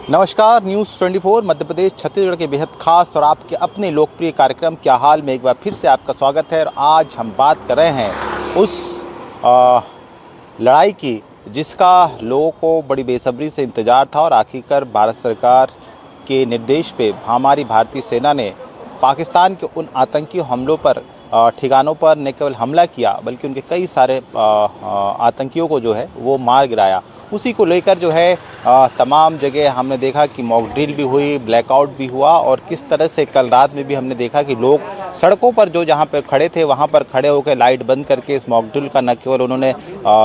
नमस्कार, न्यूज़ 24 मध्य प्रदेश छत्तीसगढ़ के बेहद खास और आपके अपने लोकप्रिय कार्यक्रम क्या हाल में एक बार फिर से आपका स्वागत है। और आज हम बात कर रहे हैं उस लड़ाई की जिसका लोगों को बड़ी बेसब्री से इंतज़ार था और आखिरकार भारत सरकार के निर्देश पे हमारी भारतीय सेना ने पाकिस्तान के उन आतंकी हमलों पर ठिकानों पर न केवल हमला किया बल्कि उनके कई सारे आतंकियों को जो है वो मार गिराया। उसी को लेकर जो है तमाम जगह हमने देखा कि मॉक ड्रिल भी हुई, ब्लैकआउट भी हुआ और किस तरह से कल रात में भी हमने देखा कि लोग सड़कों पर जो जहां पर खड़े थे वहां पर खड़े होकर लाइट बंद करके इस मॉक ड्रिल का न केवल उन्होंने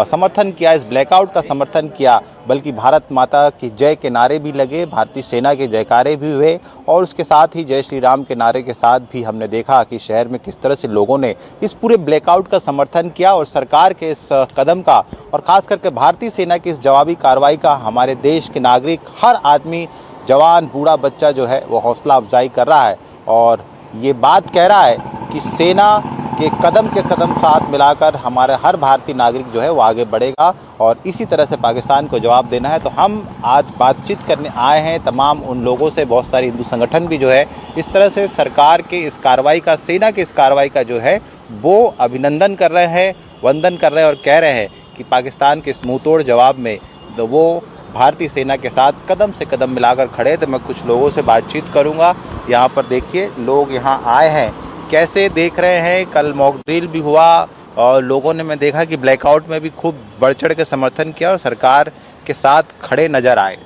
समर्थन किया, इस ब्लैकआउट का समर्थन किया, बल्कि भारत माता की जय के नारे भी लगे, भारतीय सेना के जयकारे भी हुए और उसके साथ ही जय श्री राम के नारे के साथ भी हमने देखा कि शहर में किस तरह से लोगों ने इस पूरे ब्लैकआउट का समर्थन किया और सरकार के इस कदम का और ख़ास करके भारतीय सेना की इस जवाबी कार्रवाई का हमारे देश के नागरिक हर आदमी, जवान, बूढ़ा, बच्चा जो है वो हौसला अफजाई कर रहा है और ये बात कह रहा है कि सेना के कदम साथ मिलाकर हमारे हर भारतीय नागरिक जो है वो आगे बढ़ेगा और इसी तरह से पाकिस्तान को जवाब देना है। तो हम आज बातचीत करने आए हैं तमाम उन लोगों से, बहुत सारे हिंदू संगठन भी जो है इस तरह से सरकार के इस कार्रवाई का, सेना की इस कार्रवाई का जो है वो अभिनंदन कर रहे हैं, वंदन कर रहे हैं और कह रहे हैं कि पाकिस्तान के इस मुँहतोड़ जवाब में तो वो भारतीय सेना के साथ कदम से कदम मिलाकर खड़े। तो मैं कुछ लोगों से बातचीत करूंगा। यहाँ पर देखिए लोग यहाँ आए हैं, कैसे देख रहे हैं। कल मॉक ड्रिल भी हुआ और लोगों ने, मैं देखा कि ब्लैकआउट में भी खूब बढ़ चढ़ के समर्थन किया और सरकार के साथ खड़े नजर आए।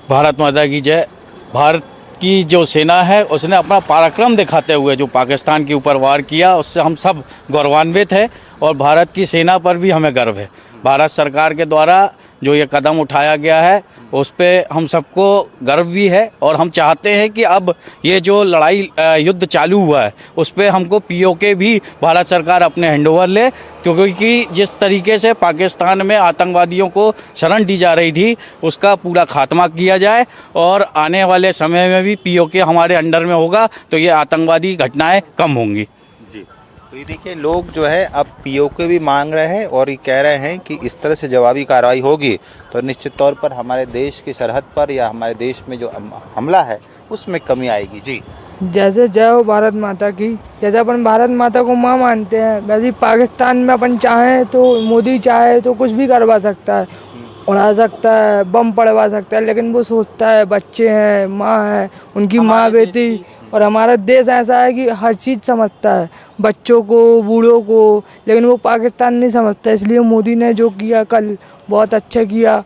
भारत माता की जय। भारत की जो सेना है उसने अपना पराक्रम दिखाते हुए जो पाकिस्तान के ऊपर वार किया उससे हम सब गौरवान्वित हैं और भारत की सेना पर भी हमें गर्व है। भारत सरकार के द्वारा जो ये कदम उठाया गया है उस पे हम सबको गर्व भी है और हम चाहते हैं कि अब ये जो लड़ाई युद्ध चालू हुआ है उस पे हमको पीओके भी भारत सरकार अपने हैंडओवर ले, क्योंकि जिस तरीके से पाकिस्तान में आतंकवादियों को शरण दी जा रही थी उसका पूरा खात्मा किया जाए और आने वाले समय में भी पीओके हमारे अंडर में होगा तो ये आतंकवादी घटनाएं कम होंगी। तो ये देखिए लोग जो है अब पीओके भी मांग रहे हैं और ये कह रहे हैं कि इस तरह से जवाबी कार्रवाई होगी तो निश्चित तौर पर हमारे देश की सरहद पर या हमारे देश में जो हमला है उसमें कमी आएगी। जी, जैसे जय हो भारत माता की, जैसे अपन भारत माता को माँ मानते हैं वैसे पाकिस्तान में अपन चाहें तो मोदी चाहे तो कुछ भी करवा सकता है, उड़ा सकता है, बम पड़वा सकता है, लेकिन वो सोचता है बच्चे हैं, माँ है, उनकी माँ बेटी। और हमारा देश ऐसा है कि हर चीज़ समझता है, बच्चों को, बूढ़ों को, लेकिन वो पाकिस्तान नहीं समझता। इसलिए मोदी ने जो किया कल बहुत अच्छा किया।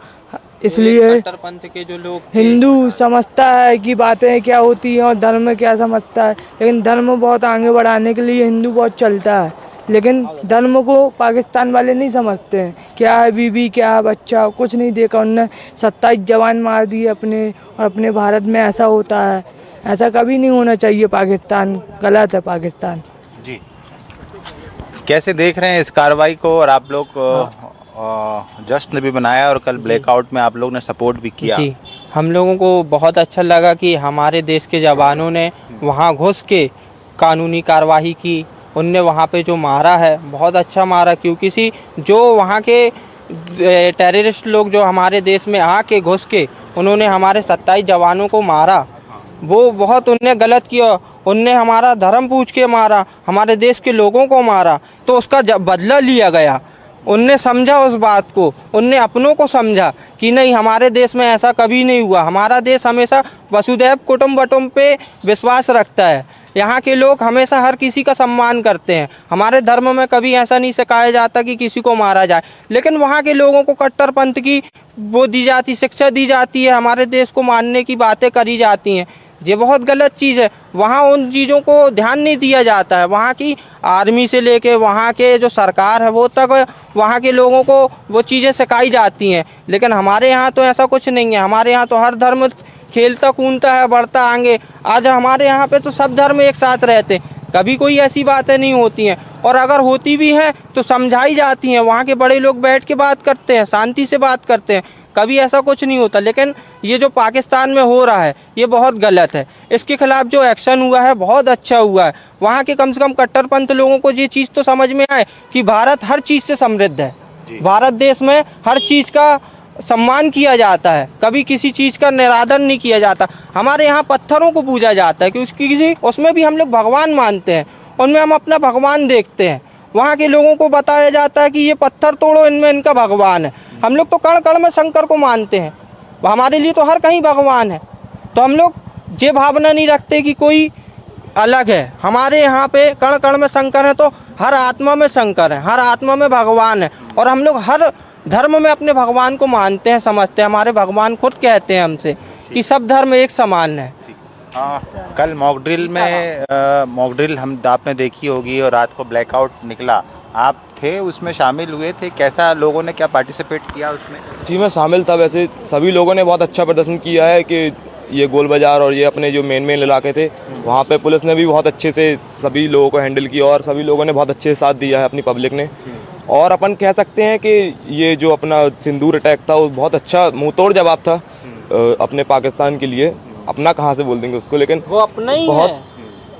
इसलिए कट्टरपंथ के जो लोग हिंदू समझता है कि बातें क्या होती हैं और धर्म क्या समझता है, लेकिन धर्म बहुत आगे बढ़ाने के लिए हिंदू बहुत चलता है, लेकिन धर्म को पाकिस्तान वाले नहीं समझते हैं। क्या है बीबी, क्या है बच्चा, कुछ नहीं देखा। उनने 27 जवान मार दिए अपने, और अपने भारत में ऐसा होता है। ऐसा कभी नहीं होना चाहिए। पाकिस्तान गलत है। पाकिस्तान जी, कैसे देख रहे हैं इस कार्रवाई को? और आप लोग जश्न भी बनाया और कल ब्लैकआउट में आप लोग ने सपोर्ट भी किया। जी, हम लोगों को बहुत अच्छा लगा कि हमारे देश के जवानों ने वहां घुस के कानूनी कार्रवाई की। उनने वहां पे जो मारा है बहुत अच्छा मारा, क्योंकि जो वहां के टेररिस्ट लोग जो हमारे देश में आके घुस के उन्होंने हमारे 27 जवानों को मारा, वो बहुत उनने गलत किया। उनने हमारा धर्म पूछ के मारा, हमारे देश के लोगों को मारा, तो उसका बदला लिया गया। उनने समझा उस बात को, उनने अपनों को समझा कि नहीं, हमारे देश में ऐसा कभी नहीं हुआ। हमारा देश हमेशा वसुधैव कुटुम्बकम पे विश्वास रखता है। यहाँ के लोग हमेशा हर किसी का सम्मान करते हैं। हमारे धर्म में कभी ऐसा नहीं सिखाया जाता कि किसी को मारा जाए, लेकिन वहाँ के लोगों को कट्टरपंथ की वो दी जाती, शिक्षा दी जाती है, हमारे देश को मानने की बातें करी जाती हैं। ये बहुत गलत चीज़ है। वहाँ उन चीज़ों को ध्यान नहीं दिया जाता है। वहाँ की आर्मी से लेके वहाँ के जो सरकार है वो तक वहाँ के लोगों को वो चीज़ें सिखाई जाती हैं, लेकिन हमारे यहाँ तो ऐसा कुछ नहीं है। हमारे यहाँ तो हर धर्म खेलता कूदता है, बढ़ता आगे। आज हमारे यहाँ पे तो सब धर्म एक साथ रहते, कभी कोई ऐसी बातें नहीं होती हैं, और अगर होती भी हैं तो समझाई जाती हैं। वहाँ के बड़े लोग बैठ के बात करते हैं, शांति से बात करते हैं, कभी ऐसा कुछ नहीं होता। लेकिन ये जो पाकिस्तान में हो रहा है ये बहुत गलत है। इसके खिलाफ जो एक्शन हुआ है बहुत अच्छा हुआ है। वहाँ के कम से कम कट्टरपंथ लोगों को ये चीज़ तो समझ में आए कि भारत हर चीज़ से समृद्ध है। भारत देश में हर चीज़ का सम्मान किया जाता है, कभी किसी चीज़ का निरादर नहीं किया जाता। हमारे यहाँ पत्थरों को पूजा जाता है क्योंकि उसमें भी हम लोग भगवान मानते हैं, उनमें हम अपना भगवान देखते हैं। वहाँ के लोगों को बताया जाता है कि ये पत्थर तोड़ो, इनमें इनका भगवान है। हम लोग तो कण कण में शंकर को मानते हैं, हमारे लिए तो हर कहीं भगवान है। तो हम लोग ये भावना नहीं रखते कि कोई अलग है। हमारे यहाँ पे कण कण में शंकर है, तो हर आत्मा में शंकर है, हर आत्मा में भगवान है। और हम लोग हर धर्म में अपने भगवान को मानते हैं, समझते हैं। हमारे भगवान खुद कहते हैं हमसे कि सब धर्म एक समान है। कल मॉक ड्रिल में मॉक ड्रिल आपने देखी होगी और रात को ब्लैकआउट निकला, आप थे उसमें, शामिल हुए थे? कैसा लोगों ने क्या पार्टिसिपेट किया उसमें? जी मैं शामिल था। वैसे सभी लोगों ने बहुत अच्छा प्रदर्शन किया है कि ये गोल बाज़ार और ये अपने जो मेन इलाके थे वहाँ पे पुलिस ने भी बहुत अच्छे से सभी लोगों को हैंडल किया और सभी लोगों ने बहुत अच्छे से साथ दिया है अपनी पब्लिक ने। और अपन कह सकते हैं कि ये जो अपना सिंदूर अटैक था वो बहुत अच्छा मुंह तोड़ जवाब था अपने पाकिस्तान के लिए। अपना कहाँ से बोल देंगे उसको, लेकिन वो अपना ही है,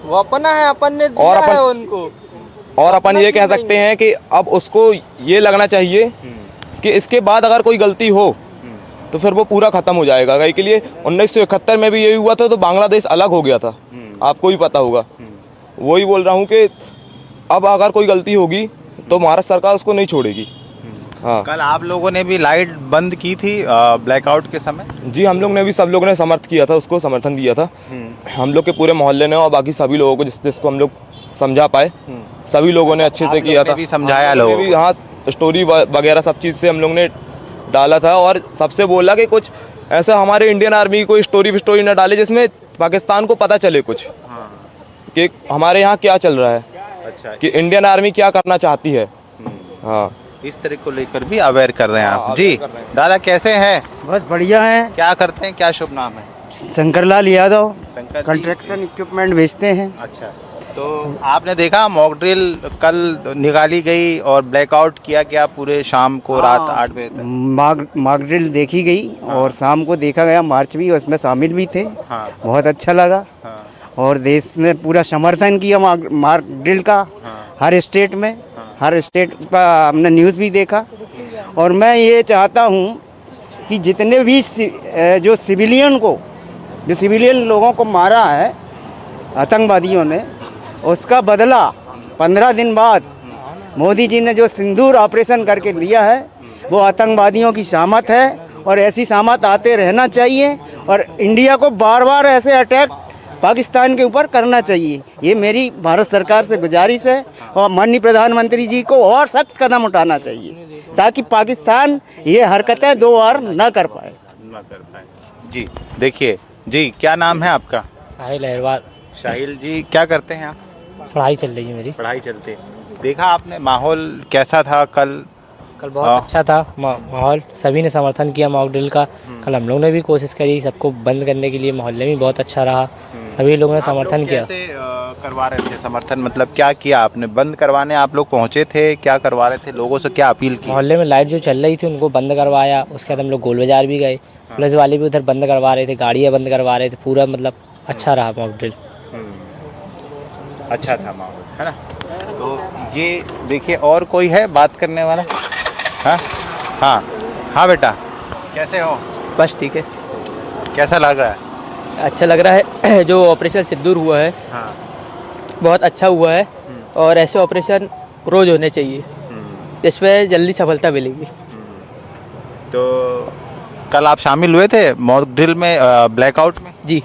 वो अपना है, अपन ने दिया और अपन है उनको। और अपन ये कह सकते हैं कि अब उसको ये लगना चाहिए कि इसके बाद अगर कोई गलती हो तो फिर वो पूरा ख़त्म हो जाएगा। कहीं के लिए 1971 में भी यही हुआ था, तो बांग्लादेश अलग हो गया था, आपको भी पता होगा। वही बोल रहा हूँ कि अब अगर कोई गलती होगी तो महाराष्ट्र सरकार उसको नहीं छोड़ेगी। हाँ, कल आप लोगों ने भी लाइट बंद की थी ब्लैकआउट के समय? जी हम लोग ने भी, सब लोगों ने समर्थन किया था, उसको समर्थन दिया था। हम लोग के पूरे मोहल्ले ने और बाकी सभी लोगों को जिसको हम लोग समझा पाए, सभी लोगों ने अच्छे से किया था। भी समझाया लोगों को? हाँ, स्टोरी वगैरह सब चीज़ से हम लोग ने डाला था और सबसे बोला कि कुछ ऐसा हमारे इंडियन आर्मी की कोई स्टोरी ना डाले जिसमें पाकिस्तान को पता चले कुछ कि हमारे यहाँ क्या चल रहा है। अच्छा, कि इंडियन आर्मी क्या करना चाहती है। हाँ, इस तरह को लेकर भी अवेयर कर रहे हैं आप। जी दादा कैसे हैं? बस बढ़िया है। क्या करते हैं, क्या शुभ नाम है? शंकरलाल यादव, शंकर जी। कंस्ट्रक्शन इक्विपमेंट बेचते हैं। अच्छा, तो आपने देखा मॉक ड्रिल कल निकाली गई और ब्लैकआउट किया गया पूरे शाम को रात 8 बजे तक? मॉक ड्रिल देखी गई और शाम को देखा गया, मार्च भी उसमें शामिल भी थे। हाँ। बहुत अच्छा लगा। हाँ। और देश ने पूरा समर्थन किया मॉक ड्रिल का। हाँ। हर स्टेट में, हर स्टेट का हमने न्यूज़ भी देखा। और मैं ये चाहता हूँ कि जितने भी जो सिविलियन लोगों को मारा है आतंकवादियों ने, उसका बदला 15 दिन बाद मोदी जी ने जो सिंदूर ऑपरेशन करके लिया है, वो आतंकवादियों की शामत है और ऐसी शामत आते रहना चाहिए। और इंडिया को बार बार ऐसे अटैक पाकिस्तान के ऊपर करना चाहिए। ये मेरी भारत सरकार से गुजारिश है और माननीय प्रधानमंत्री जी को और सख्त कदम उठाना चाहिए ताकि पाकिस्तान ये हरकतें दो बार न कर पाए। जी देखिए जी, क्या नाम है आपका? साहिल अहरवाल। शाहिल जी, क्या करते हैं आप? पढ़ाई चल रही है मेरी। पढ़ाई चलते। देखा आपने माहौल कैसा था कल? कल बहुत अच्छा था माहौल, सभी ने समर्थन किया मॉक ड्रिल का। कल हम लोग ने भी कोशिश करी सबको बंद करने के लिए, मोहल्ले में बहुत अच्छा रहा, सभी लोगों ने समर्थन किया। कैसे करवा रहे थे समर्थन, मतलब क्या किया आपने? बंद करवाने आप लोग पहुंचे थे, क्या करवा रहे थे, लोगों से क्या अपील की? मोहल्ले में लाइट जो चल रही थी उनको बंद करवाया, उसके बाद हम लोग गोल बाजार भी गए, पुलिस वाले भी उधर बंद करवा रहे थे, गाड़ियाँ बंद करवा रहे थे, पूरा मतलब अच्छा रहा मॉक ड्रिल। अच्छा था माहौल, है ना? तो ये देखिए, और कोई है बात करने वाला? हाँ हाँ हाँ बेटा, कैसे हो? बस ठीक है, कैसा लग रहा है? अच्छा लग रहा है। जो ऑपरेशन सिंदूर हुआ है हाँ। बहुत अच्छा हुआ है और ऐसे ऑपरेशन रोज़ होने चाहिए, इसमें जल्दी सफलता मिलेगी। तो कल आप शामिल हुए थे मॉक ड्रिल में, ब्लैकआउट में? जी।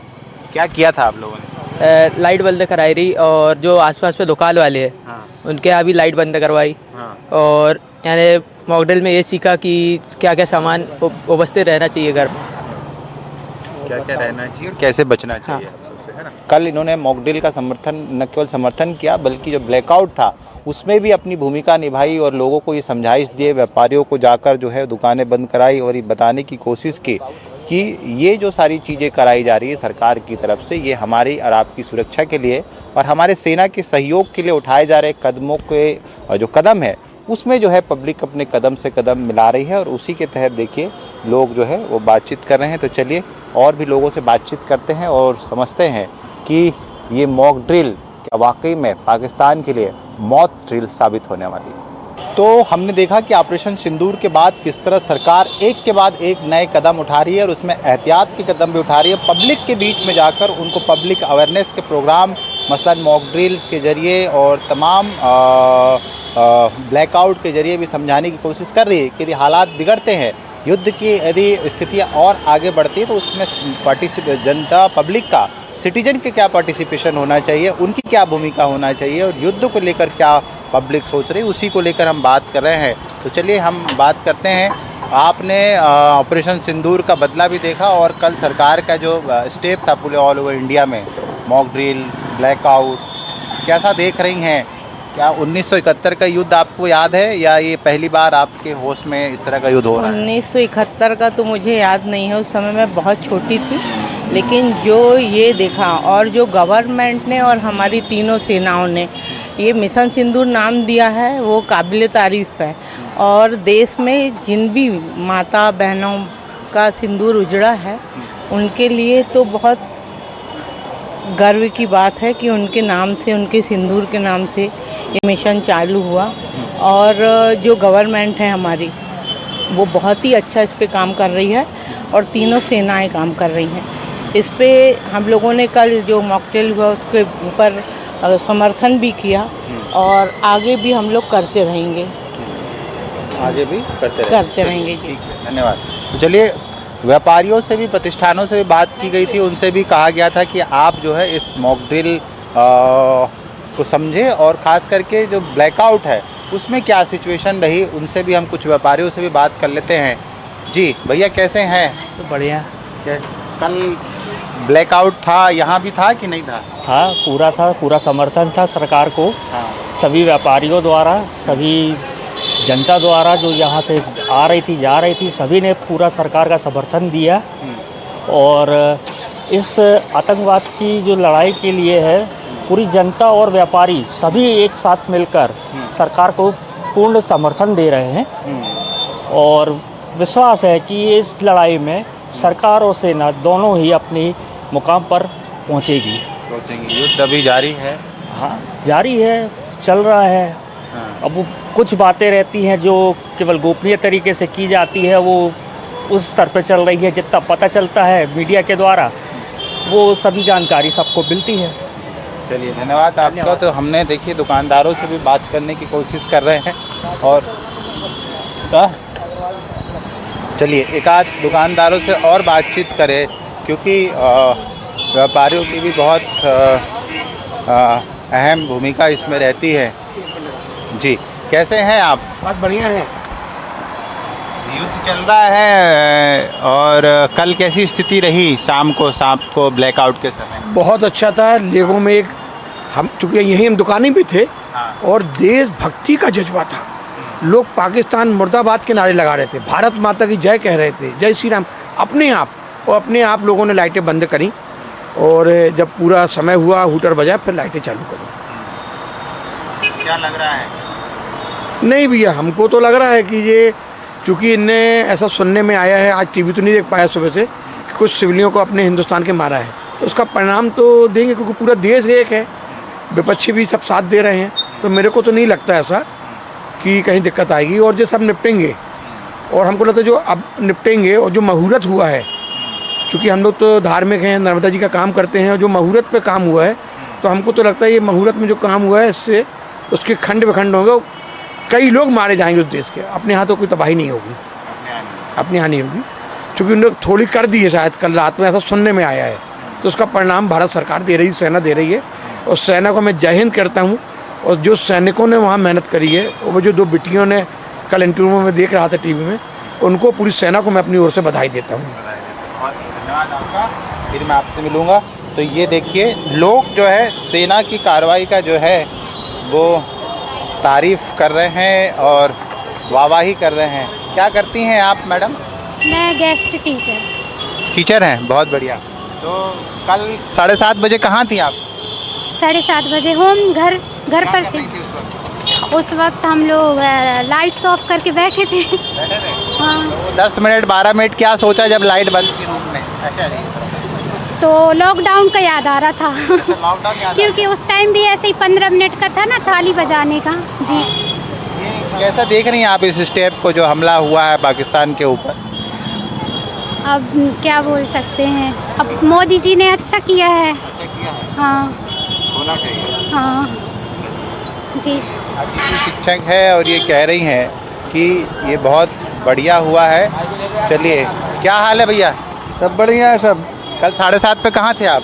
क्या किया था आप लोगों ने? लाइट बंद कराई रही और जो आसपास पे दुकान वाले हैं हाँ। उनके यहाँ भी लाइट बंद करवाई। हाँ। और यानी मॉक ड्रिल में ये सीखा कि क्या क्या सामान उपस्थित रहना चाहिए घर में, क्या क्या रहना चाहिए और कैसे बचना चाहिए, है ना? कल इन्होंने मॉक ड्रिल का समर्थन, न केवल समर्थन किया बल्कि जो ब्लैकआउट था उसमें भी अपनी भूमिका निभाई और लोगों को ये समझाइश दिए, व्यापारियों को जाकर जो है दुकानें बंद कराई और ये बताने की कोशिश की कि ये जो सारी चीज़ें कराई जा रही है सरकार की तरफ से, ये हमारी और आपकी सुरक्षा के लिए और हमारे सेना के सहयोग के लिए उठाए जा रहे कदमों के जो कदम है उसमें जो है पब्लिक अपने कदम से कदम मिला रही है और उसी के तहत देखिए लोग जो है वो बातचीत कर रहे हैं। तो चलिए और भी लोगों से बातचीत करते हैं और समझते हैं कि ये मॉक ड्रिल क्या वाकई में पाकिस्तान के लिए मौत ड्रिल साबित होने वाली है। तो हमने देखा कि ऑपरेशन सिंदूर के बाद किस तरह सरकार एक के बाद एक नए कदम उठा रही है और उसमें एहतियात के कदम भी उठा रही है। पब्लिक के बीच में जाकर उनको पब्लिक अवेयरनेस के प्रोग्राम मसलन मॉक ड्रिल्स के ज़रिए और तमाम ब्लैकआउट के ज़रिए भी समझाने की कोशिश कर रही है कि यदि हालात बिगड़ते हैं, युद्ध की यदि स्थितियाँ और आगे बढ़ती है तो उसमें जनता पब्लिक का सिटीजन के क्या पार्टिसिपेशन होना चाहिए, उनकी क्या भूमिका होना चाहिए और युद्ध को लेकर क्या पब्लिक सोच रही है, उसी को लेकर हम बात कर रहे हैं। तो चलिए हम बात करते हैं। आपने ऑपरेशन सिंदूर का बदला भी देखा और कल सरकार का जो स्टेप था पूरे ऑल ओवर इंडिया में, मॉक ड्रिल, ब्लैकआउट, कैसा देख रही हैं? क्या 1971 का युद्ध आपको याद है या ये पहली बार आपके होश में इस तरह का युद्ध हो रहा है? 1971 का तो मुझे याद नहीं है, उस समय मैं बहुत छोटी थी, लेकिन जो ये देखा और जो गवर्नमेंट ने और हमारी तीनों सेनाओं ने ये मिशन सिंदूर नाम दिया है वो काबिल तारीफ़ है। और देश में जिन भी माता बहनों का सिंदूर उजड़ा है उनके लिए तो बहुत गर्व की बात है कि उनके नाम से, उनके सिंदूर के नाम से ये मिशन चालू हुआ। और जो गवर्नमेंट है हमारी वो बहुत ही अच्छा इस पे काम कर रही है और तीनों सेनाएं काम कर रही हैं इस पे। हम लोगों ने कल जो मॉकटेल हुआ उसके ऊपर समर्थन भी किया और आगे भी हम लोग करते रहेंगे। आगे भी करते रहेंगे जी। ठीक है, धन्यवाद। तो चलिए, व्यापारियों से भी, प्रतिष्ठानों से भी बात की गई थी, उनसे भी कहा गया था कि आप जो है इस मॉक ड्रिल को समझें और ख़ास करके जो ब्लैकआउट है उसमें क्या सिचुएशन रही, उनसे भी हम कुछ व्यापारियों से भी बात कर लेते हैं। जी भैया, कैसे हैं? तो बढ़िया। कल ब्लैकआउट था, यहाँ भी था कि नहीं था? था, पूरा समर्थन था सरकार को। हाँ। सभी व्यापारियों द्वारा, सभी जनता द्वारा जो यहाँ से आ रही थी, जा रही थी, सभी ने पूरा सरकार का समर्थन दिया। और इस आतंकवाद की जो लड़ाई के लिए है, पूरी जनता और व्यापारी सभी एक साथ मिलकर सरकार को पूर्ण समर्थन दे रहे हैं। और विश्वास है कि इस लड़ाई में सरकार और सेना दोनों ही अपनी मुकाम पर पहुंचेगी। युद्ध अभी जारी है? हाँ, जारी है, चल रहा है। अब वो कुछ बातें रहती हैं जो केवल गोपनीय तरीके से की जाती है, वो उस स्तर पर चल रही है। जितना पता चलता है मीडिया के द्वारा वो सभी जानकारी सबको मिलती है। चलिए, धन्यवाद आपका। तो हमने देखिए दुकानदारों से भी बात करने की कोशिश कर रहे हैं और चलिए एक आध दुकानदारों से और बातचीत करें, क्योंकि व्यापारियों की भी बहुत अहम भूमिका इसमें रहती है। जी, कैसे हैं आप? बहुत बढ़िया है। युद्ध चल रहा है और कल कैसी स्थिति रही शाम को ब्लैकआउट के समय? बहुत अच्छा था। लेगों में एक हम, चूँकि यहीं हम दुकानें भी थे और देशभक्ति का जज्बा था। लोग पाकिस्तान मुर्दाबाद के नारे लगा रहे थे, भारत माता की जय कह रहे थे, जय श्री राम। अपने आप लोगों ने लाइटें बंद करी और जब पूरा समय हुआ, हूटर बजा, फिर लाइटें चालू करी। क्या लग रहा है? नहीं भैया, हमको तो लग रहा है कि ये, चूँकि इनने ऐसा सुनने में आया है, आज टीवी तो नहीं देख पाया सुबह से, कि कुछ सिविलियों को अपने हिंदुस्तान के मारा है, तो उसका परिणाम तो देंगे, क्योंकि पूरा देश एक है, विपक्षी भी सब साथ दे रहे हैं। तो मेरे को तो नहीं लगता ऐसा कि कहीं दिक्कत आएगी और ये सब निपटेंगे। और हमको लगता है जो अब निपटेंगे और जो मुहूर्त हुआ है, चूँकि हम लोग तो धार्मिक हैं, नर्मदा जी का काम करते हैं, और जो मुहूर्त पे काम हुआ है, तो हमको तो लगता है ये मुहूर्त में जो काम हुआ है इससे उसके खंड विखंड होंगे, कई लोग मारे जाएंगे उस देश के। अपने यहाँ तो कोई तबाही नहीं होगी, अपने यहाँ नहीं होगी, क्योंकि उन लोग थोड़ी कर दी है शायद, कल रात में ऐसा सुनने में आया है। तो उसका परिणाम भारत सरकार दे रही है, सेना दे रही है, और सेना को मैं जय हिंद करता हूँ। और जो सैनिकों ने वहाँ मेहनत करी है, वो जो 2 बेटियों ने कल इंटरव्यू में देख रहा था टीवी में, उनको, पूरी सेना को मैं अपनी ओर से बधाई देता हूँ। धन्यवाद आपका। फिर मैं आपसे मिलूँगा। तो ये देखिए, लोग जो है सेना की कार्रवाई का जो है वो तारीफ़ कर रहे हैं और वाहवाही कर रहे हैं। क्या करती हैं आप मैडम? मैं गेस्ट टीचर हैं, बहुत बढ़िया। तो कल 7:30 बजे कहाँ थी आप? 7:30 बजे होम घर पर थे। उस वक्त हम लोग लाइट्स ऑफ करके बैठे थे। हाँ। तो 10 मिनट 12 मिनट क्या सोचा जब लाइट बंद थी रूम में? अच्छा जी। तो लॉकडाउन का याद आ रहा था। क्योंकि उस टाइम भी ऐसे ही 15 मिनट का था ना, थाली बजाने का। जी। ये कैसा देख रही हैं आप इस स्टेप को जो हमला हुआ है पाकिस्तान के ऊपर? अब क्या बोल सकते हैं, अब मोदी जी ने अच्छा किया है। हाँ होना चाहिए। हाँ जी। आज की शिक्षक है और ये कह रही हैं कि ये बहुत बढ़िया हुआ है। चलिए, क्या हाल है भैया? सब बढ़िया है सब। कल 7:30 पे कहाँ थे आप?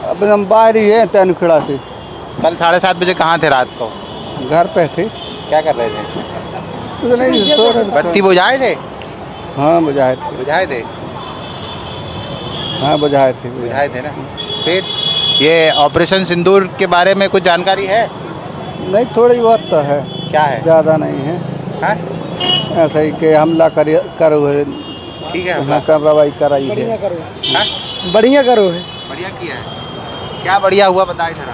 अब हम बाहर ही हैं तनखड़ा से। कल 7:30 बजे कहाँ थे रात को? घर पे थे। क्या कर रहे थे? कुछ नहीं, सो रहे थे। बत्ती बुझाए थे? हाँ बुझाए थे। बुझाए थे? हाँ बुझाए थे। बुझाए थे ना। फिर ये ऑपरेशन सिंदूर के बारे में कुछ जानकारी है? नहीं, थोड़ी बहुत तो है। क्या है? ज़्यादा नहीं है। हाँ? ऐसा ही कि हमला कर हुए। ठीक है। हाँ, कार्रवाई कराई है। हाँ? बढ़िया करो है। बढ़िया किया है। क्या बढ़िया हुआ बताइए थोड़ा।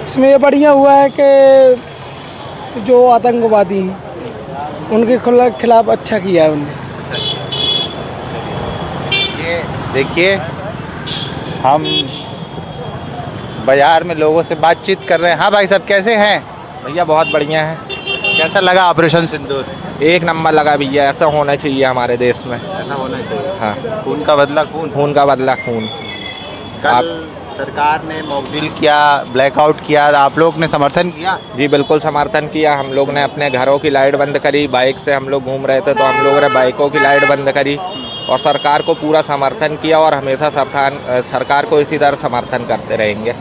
इसमें ये बढ़िया हुआ है कि जो आतंकवादी हैं उनके खिलाफ अच्छा किया है उन्होंने। ये देखिए, हम बाजार में लोगों से बातचीत कर रहे हैं। हाँ भाई साहब, कैसे हैं? भैया बहुत बढ़िया है। कैसा लगा ऑपरेशन सिंदूर? एक नंबर लगा भैया, ऐसा होना चाहिए हमारे देश में। ऐसा होना चाहिए। हाँ, खून का बदला खून। खून का बदला खून। कल सरकार ने मॉक ड्रिल किया, ब्लैकआउट किया, आप लोग ने समर्थन किया? जी बिल्कुल समर्थन किया। हम लोग ने अपने घरों की लाइट बंद करी। बाइक से हम लोग घूम रहे थे तो हम लोगों ने बाइकों की लाइट बंद करी और सरकार को पूरा समर्थन किया और हमेशा सरकार को इसी तरह समर्थन करते रहेंगे।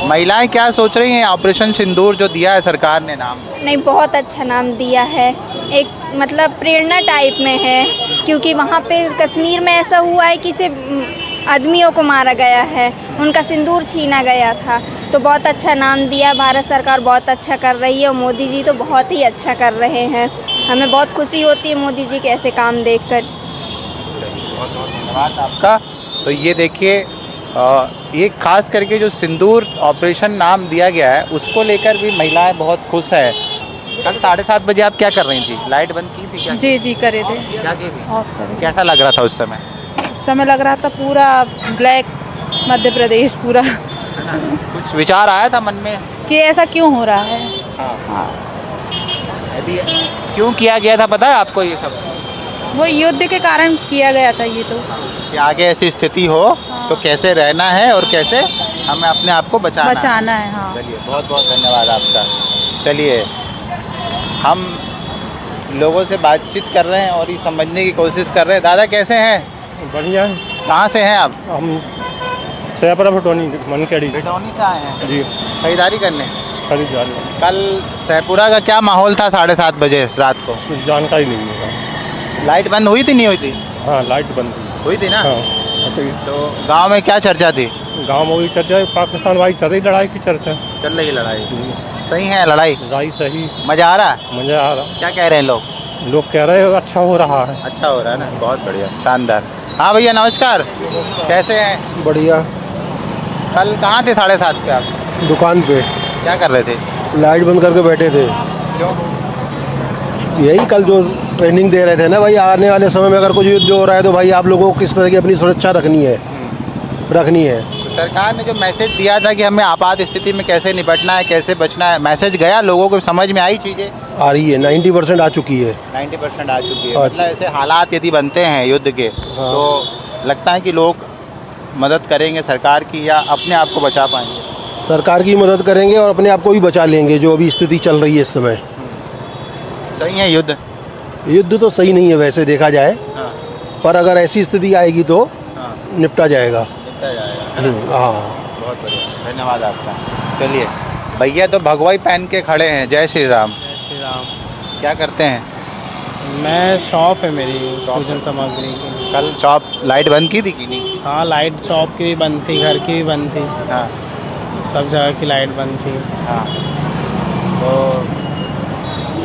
महिलाएं क्या सोच रही हैं ऑपरेशन सिंदूर जो दिया है सरकार ने नाम? नहीं, बहुत अच्छा नाम दिया है। एक मतलब प्रेरणा टाइप में है, क्योंकि वहाँ पे कश्मीर में ऐसा हुआ है कि सिर्फ आदमियों को मारा गया है, उनका सिंदूर छीना गया था। तो बहुत अच्छा नाम दिया। भारत सरकार बहुत अच्छा कर रही है और मोदी जी तो बहुत ही अच्छा कर रहे हैं। हमें बहुत खुशी होती है मोदी जी के ऐसे काम देखकर। बहुत बहुत धन्यवाद आपका। तो ये देखिए, ये खास करके जो सिंदूर ऑपरेशन नाम दिया गया है उसको लेकर भी महिलाएं बहुत खुश है। कल 7:30 बजे आप क्या कर रही थी? लाइट बंद की थी क्या? जी करे थे। क्या की थी? कैसा लग रहा था उस समय लग रहा था पूरा ब्लैक मध्य प्रदेश पूरा। कुछ विचार आया था मन में कि ऐसा क्यों हो रहा है? हाँ। यदि क्यों किया गया था पता है आपको? ये सब वो युद्ध के कारण किया गया था ये तो, कि आगे ऐसी स्थिति हो तो कैसे रहना है और कैसे हमें अपने आप को बचाना है। हाँ। चलिए, बहुत बहुत धन्यवाद आपका। चलिए, हम लोगों से बातचीत कर रहे हैं और ये समझने की कोशिश कर रहे हैं। दादा कैसे हैं? बढ़िया है। कहाँ से हैं आप? हम सयापरा भटौनी मनकेड़ी बेटौनी से आए हैं जी, खरीदारी करने। खरीदारी। कल सैपुरा का क्या माहौल था 7:30 बजे रात को? कुछ जानकारी नहीं है। लाइट बंद हुई थी नहीं हुई थी? हाँ, लाइट बंद हुई थी ना। हाँ। तो गांव में क्या चर्चा थी? गांव में वही चर्चा है, पाकिस्तान वाली चल रही लड़ाई की चर्चा। चल रही लड़ाई। सही है लड़ाई? लड़ाई सही। मजा आ रहा है? मजा आ रहा। क्या कह रहे हैं लोग? लोग कह रहे हैं अच्छा हो रहा है। अच्छा हो रहा है ना, बहुत बढ़िया, शानदार। हाँ भैया नमस्कार, कैसे हैं? बढ़िया। कल कहाँ थे 7:30 पे आप? दुकान पे। क्या कर रहे थे? लाइट बंद करके बैठे थे। क्यों? यही कल जो ट्रेनिंग दे रहे थे ना भाई, आने वाले समय में अगर कुछ युद्ध हो रहा है तो भाई आप लोगों को किस तरह की अपनी सुरक्षा रखनी है। तो सरकार ने जो मैसेज दिया था कि हमें आपात स्थिति में कैसे निपटना है, कैसे बचना है, मैसेज गया? लोगों को समझ में आई चीज़ें? आ रही है, 90% आ चुकी है। 90% आ चुकी है। मतलब ऐसे हालात यदि बनते हैं युद्ध के तो लगता है कि लोग मदद करेंगे सरकार की या अपने आप को बचा पाएंगे? सरकार की मदद करेंगे और अपने आप को भी बचा लेंगे, जो अभी स्थिति चल रही है इस समय। सही है युद्ध? युद्ध तो सही नहीं है वैसे देखा जाए, हाँ। पर अगर ऐसी स्थिति आएगी तो निपटा जाएगा। हाँ, बहुत बढ़िया, धन्यवाद आपका। चलिए, भैया तो भगवाई पहन के खड़े हैं। जय श्री राम। जय श्री राम। क्या करते हैं? मैं शॉप है मेरी पूजन सामग्री की। कल शॉप लाइट बंद की थी कि नहीं? हाँ, लाइट शॉप की भी बंद थी, घर की भी बंद थी। हाँ, सब जगह की लाइट बंद थी। हाँ। तो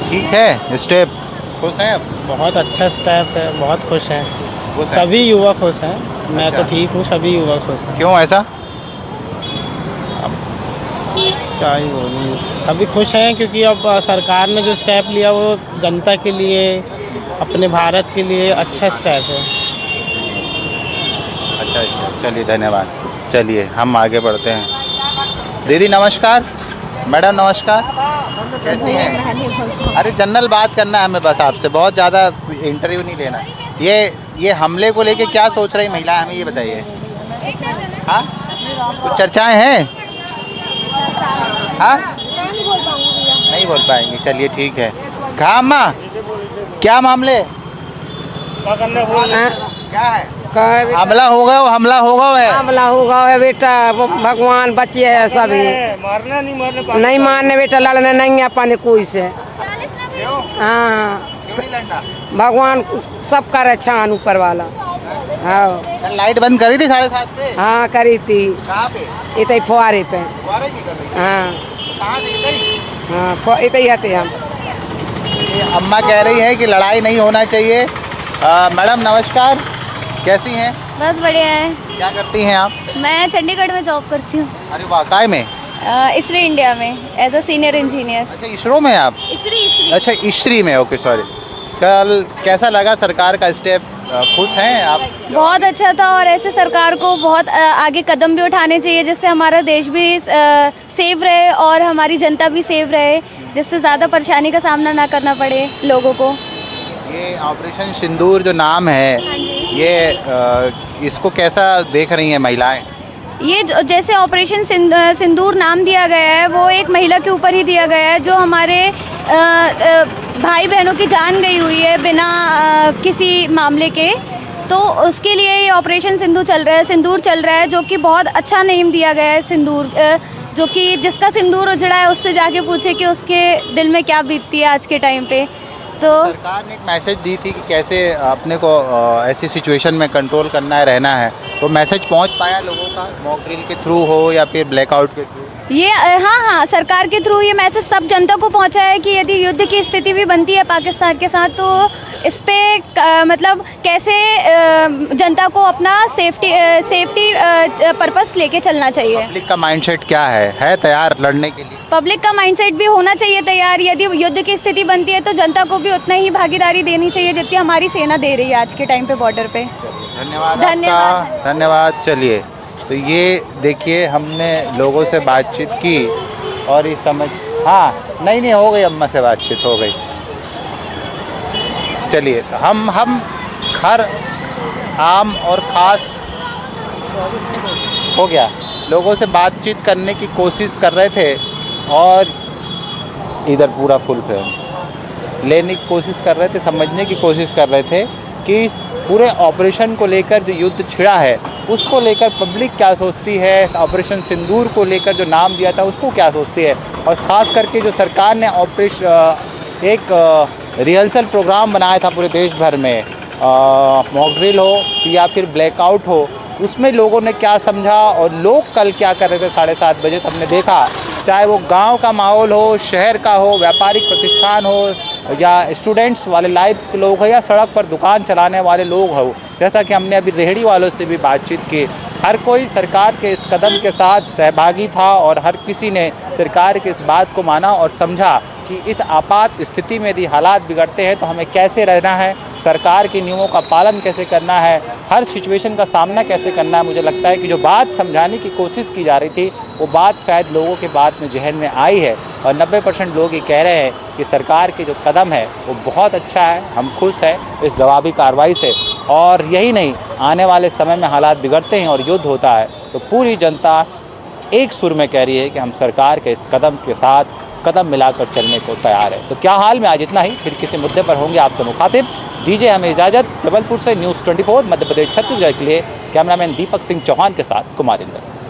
ठीक है, स्टेप खुश हैं अब? बहुत अच्छा स्टेप है, बहुत खुश हैं। खुश हैं? सभी युवा खुश हैं। मैं अच्छा। तो ठीक हूँ, सभी युवा खुश हैं। क्यों ऐसा? क्या ही बोलूँ, सभी खुश हैं क्योंकि अब सरकार ने जो स्टेप लिया वो जनता के लिए, अपने भारत के लिए अच्छा स्टेप है। अच्छा, चलिए धन्यवाद। चलिए हम आगे बढ़ते हैं। दीदी नमस्कार, मैडम नमस्कार, कैसी हैं? अरे जनरल बात करना है हमें बस आपसे, बहुत ज़्यादा इंटरव्यू नहीं लेना। ये हमले को लेके क्या सोच रही महिला, हमें ये बताइए। हाँ, कुछ चर्चाएं हैं? हाँ, नहीं बोल पाएंगे, चलिए ठीक है। कहा अम्मा, क्या मामले, क्या है? हमला होगा है, हमला होगा है बेटा, भगवान बचिए है सभी। मारना नहीं मारने बेटा, लड़ने नहीं है पाने कोई से। हाँ, भगवान सब करे छान ऊपर वाला। हाँ, लाइट बंद करी थी 7:30 पे? हाँ करी थी। कहाँ पे? इतने फुहारे पे। फुहारे नहीं कर रही थी? हाँ कहाँ से इधर? हाँ, इतने आते हम। अम्मा कह रही है कि लड़ाई नहीं होना चाहिए। मैडम नमस्कार, कैसी हैं? बस बढ़िया है। क्या करती हैं आप? मैं चंडीगढ़ में जॉब करती हूँ, अरे वाह, काय में? इसरो इंडिया में एज अ सीनियर इंजीनियर। अच्छा, इसरो में आप? इसरी अच्छा, इसरी में, ओके सॉरी। कल कैसा लगा सरकार का स्टेप, खुश हैं आप? बहुत अच्छा था, और ऐसे सरकार को बहुत आगे कदम भी उठाने चाहिए जिससे हमारा देश भी सेफ रहे और हमारी जनता भी सेफ रहे, जिससे ज़्यादा परेशानी का सामना ना करना पड़े लोगों को। ये ऑपरेशन सिंदूर जो नाम है, ये इसको कैसा देख रही हैं महिलाएं? ये जैसे ऑपरेशन सिंदूर नाम दिया गया है, वो एक महिला के ऊपर ही दिया गया है जो हमारे भाई बहनों की जान गई हुई है बिना किसी मामले के, तो उसके लिए ये ऑपरेशन सिंदूर चल रहा है, जो कि बहुत अच्छा नेम दिया गया है सिंदूर, जो कि जिसका सिंदूर उजड़ा है उससे जाके पूछे कि उसके दिल में क्या बीतती है आज के टाइम पे। तो सरकार ने एक मैसेज दी थी कि कैसे अपने को ऐसी सिचुएशन में कंट्रोल करना है, रहना है, तो मैसेज पहुंच पाया लोगों का, मॉक ड्रिल के थ्रू हो या फिर ब्लैकआउट के थ्रू? ये हाँ, सरकार के थ्रू ये मैसेज सब जनता को पहुंचा है कि यदि युद्ध की स्थिति भी बनती है पाकिस्तान के साथ, तो इस पे मतलब कैसे जनता को अपना सेफ्टी पर्पस लेके चलना चाहिए। पब्लिक का माइंडसेट क्या है तैयार लड़ने के लिए? पब्लिक का माइंडसेट भी होना चाहिए तैयार। यदि युद्ध की स्थिति बनती है तो जनता को भी उतना ही भागीदारी देनी चाहिए जितनी हमारी सेना दे रही है आज के टाइम पे बॉर्डर पे। धन्यवाद। धन्यवाद। चलिए, तो ये देखिए, हमने लोगों से बातचीत की और ये समझ, हाँ नहीं हो गई, अम्मा से बातचीत हो गई। चलिए, तो हम हर आम और ख़ास हो गया, लोगों से बातचीत करने की कोशिश कर रहे थे और इधर पूरा फुल फ्रेम लेने की कोशिश कर रहे थे, समझने की कोशिश कर रहे थे कि इस पूरे ऑपरेशन को लेकर जो युद्ध छिड़ा है उसको लेकर पब्लिक क्या सोचती है, ऑपरेशन सिंदूर को लेकर जो नाम दिया था उसको क्या सोचती है, और ख़ास करके जो सरकार ने एक रिहर्सल प्रोग्राम बनाया था पूरे देश भर में, मॉक ड्रिल हो या फिर ब्लैकआउट हो, उसमें लोगों ने क्या समझा और लोग कल क्या कर रहे थे 7:30 बजे, तो हमने देखा, चाहे वो गांव का माहौल हो, शहर का हो, व्यापारिक प्रतिष्ठान हो या स्टूडेंट्स वाले लाइफ के लोग हो या सड़क पर दुकान चलाने वाले लोग हो, जैसा कि हमने अभी रेहड़ी वालों से भी बातचीत की, हर कोई सरकार के इस कदम के साथ सहभागी था और हर किसी ने सरकार की इस बात को माना और समझा कि इस आपात स्थिति में यदि हालात बिगड़ते हैं तो हमें कैसे रहना है, सरकार के नियमों का पालन कैसे करना है, हर सिचुएशन का सामना कैसे करना है। मुझे लगता है कि जो बात समझाने की कोशिश की जा रही थी वो बात शायद लोगों के बाद में जहन में आई है और 90% लोग ये कह रहे हैं कि सरकार के जो कदम है वो बहुत अच्छा है, हम खुश हैं इस जवाबी कार्रवाई से। और यही नहीं, आने वाले समय में हालात बिगड़ते हैं और युद्ध होता है तो पूरी जनता एक सुर में कह रही है कि हम सरकार के इस कदम के साथ कदम मिलाकर चलने को तैयार है। तो क्या हाल में आज इतना ही, फिर किसी मुद्दे पर होंगे आपसे मुखातिब। दीजिए हमें इजाज़त। जबलपुर से न्यूज़ 24 मध्य प्रदेश छत्तीसगढ़ के लिए कैमरामैन दीपक सिंह चौहान के साथ कुमार इंदर।